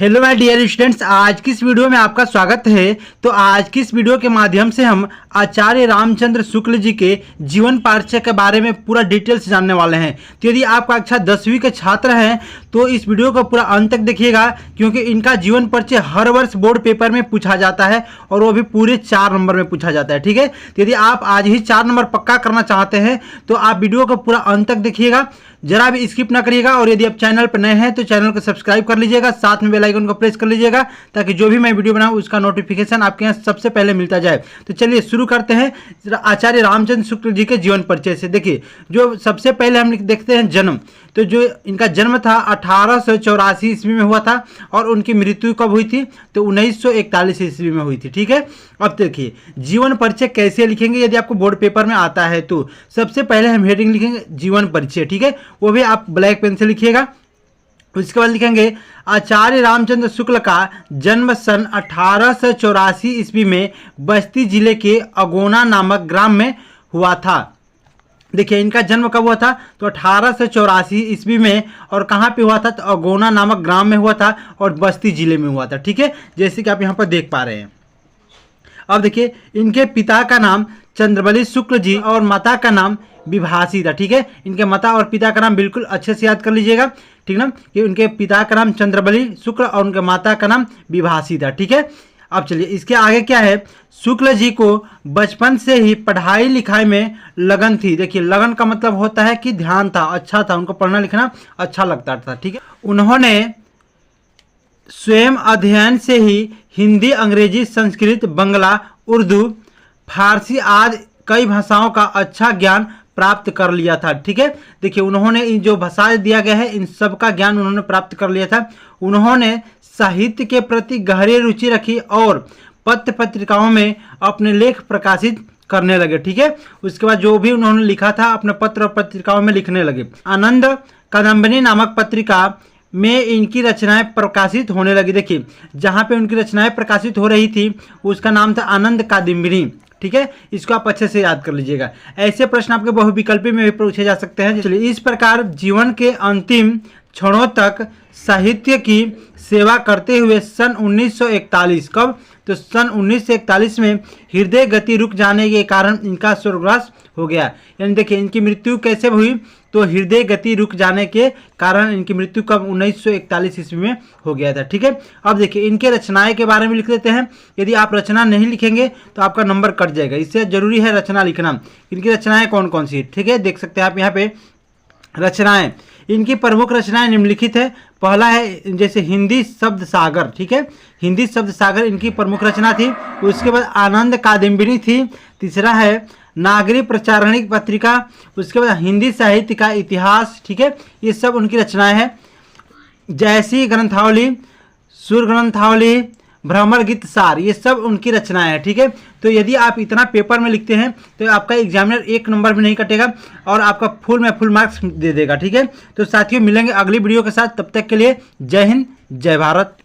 Hello my dear students, आज की इस वीडियो में आपका स्वागत है। तो आज की इस वीडियो के माध्यम से हम आचार्य रामचंद्र शुक्ल जी के जीवन परिचय के बारे में पूरा डिटेल से जानने वाले हैं। तो यदि आप कक्षा 10वीं के छात्र हैं तो इस वीडियो को पूरा अंत तक देखिएगा, क्योंकि इनका जीवन परिचय हर वर्ष बोर्ड पेपर में पूछा जाता है और वो भी पूरे 4 नंबर में पूछा जाता है। ठीक है, तो यदि आप आज ही 4 नंबर पक्का करना चाहते हैं तो आप वीडियो को पूरा अंत तक देखिएगा, जरा भी स्किप ना करिएगा। और यदि आप चैनल पर नए हैं तो चैनल को सब्सक्राइब कर लीजिएगा, साथ में बेल आइकन को प्रेस कर लीजिएगा ताकि जो भी मैं वीडियो बनाऊं उसका नोटिफिकेशन आपके यहाँ सबसे पहले मिलता जाए। तो चलिए शुरू करते हैं आचार्य रामचंद्र शुक्ल जी के जीवन परिचय से। देखिए, जो सबसे पहले हम देखते हैं जन्म। तो जो इनका जन्म था 1884 ईस्वी में हुआ था और उनकी मृत्यु कब हुई थी? तो 1941 ईस्वी में हुई थी। ठीक है, अब देखिए जीवन परिचय कैसे लिखेंगे यदि आपको बोर्ड पेपर में आता है तो सबसे पहले हम हेडिंग लिखेंगे जीवन परिचय। ठीक है, वो भी आप ब्लैक पेन से लिखिएगा। उसके बाद लिखेंगे आचार्य रामचंद्र शुक्ल का जन्म सन 1884 ईस्वी में बस्ती जिले के अगोना नामक ग्राम में हुआ था। देखिए, इनका जन्म कब हुआ था? तो 1884 ईस्वी में, और कहाँ पे हुआ था? तो अगोना नामक ग्राम में हुआ था और बस्ती जिले में हुआ था। ठीक है, जैसे कि आप यहाँ पर देख पा रहे हैं। अब देखिए, इनके पिता का नाम चंद्रबली शुक्ल जी और माता का नाम विभासी था। ठीक है, इनके माता और पिता का नाम बिल्कुल अच्छे से याद कर लीजिएगा, ठीक ना, कि उनके पिता का नाम चंद्रबली शुक्ल और उनके माता का नाम विभासी था। ठीक है, अब चलिए इसके आगे क्या है। शुक्ल जी को बचपन से ही पढ़ाई लिखाई में लगन थी। देखिए, लगन का मतलब होता है कि ध्यान था, अच्छा था, उनको पढ़ना लिखना अच्छा लगता था। ठीक है, उन्होंने स्वयं अध्ययन से ही हिंदी, अंग्रेजी, संस्कृत, बंगला, उर्दू, फारसी आदि कई भाषाओं का अच्छा ज्ञान प्राप्त कर लिया था। ठीक है, देखिए उन्होंने इन जो भाषाएं दिया गया है इन सब का ज्ञान उन्होंने प्राप्त कर लिया था। उन्होंने साहित्य के प्रति गहरी रुचि रखी और पत्र पत्रिकाओं में अपने लेख प्रकाशित करने लगे। ठीक है, उसके बाद जो भी उन्होंने लिखा था अपने पत्र और पत्रिकाओं में लिखने लगे। आनंद कादम्बिनी नामक पत्रिका में इनकी रचनाएं प्रकाशित होने लगी। देखिए, जहाँ पे उनकी रचनाएं प्रकाशित हो रही थी उसका नाम था आनंद कादम्बिनी। ठीक है, इसको आप अच्छे से याद कर लीजिएगा। ऐसे प्रश्न आपके बहुविकल्पी में भी पूछे जा सकते हैं। चलिए, इस प्रकार जीवन के अंतिम क्षणों तक साहित्य की सेवा करते हुए सन 1941 कब? तो सन 1941 में हृदय गति रुक जाने के कारण इनका स्वर्गवास हो गया। यानी देखिए, इनकी मृत्यु कैसे हुई? तो हृदय गति रुक जाने के कारण इनकी मृत्यु कब? 1941 ईस्वी में हो गया था। ठीक है, अब देखिए इनके रचनाएं के बारे में लिख देते हैं। यदि आप रचना नहीं लिखेंगे तो आपका नंबर कट जाएगा, इससे जरूरी है रचना लिखना। इनकी रचनाएं कौन कौन सी? ठीक है, देख सकते हैं आप यहाँ पे रचनाएं। इनकी प्रमुख रचनाएं निम्नलिखित है। पहला है जैसे हिंदी शब्द सागर। ठीक है, हिंदी शब्द सागर इनकी प्रमुख रचना थी। उसके बाद आनंद कादम्बिनी थी। तीसरा है नागरिक प्रचारणिक पत्रिका। उसके बाद हिंदी साहित्य का इतिहास। ठीक है, ये सब उनकी रचनाएं हैं। जैसी ग्रंथावली, सुर ग्रंथावली, भ्रमर गीत सार, ये सब उनकी रचनाएं हैं। ठीक है, तो यदि आप इतना पेपर में लिखते हैं तो आपका एग्जामिनर 1 नंबर भी नहीं कटेगा और आपका फुल मार्क्स दे देगा। ठीक है, तो साथियों मिलेंगे अगली वीडियो के साथ, तब तक के लिए जय हिंद, जय भारत।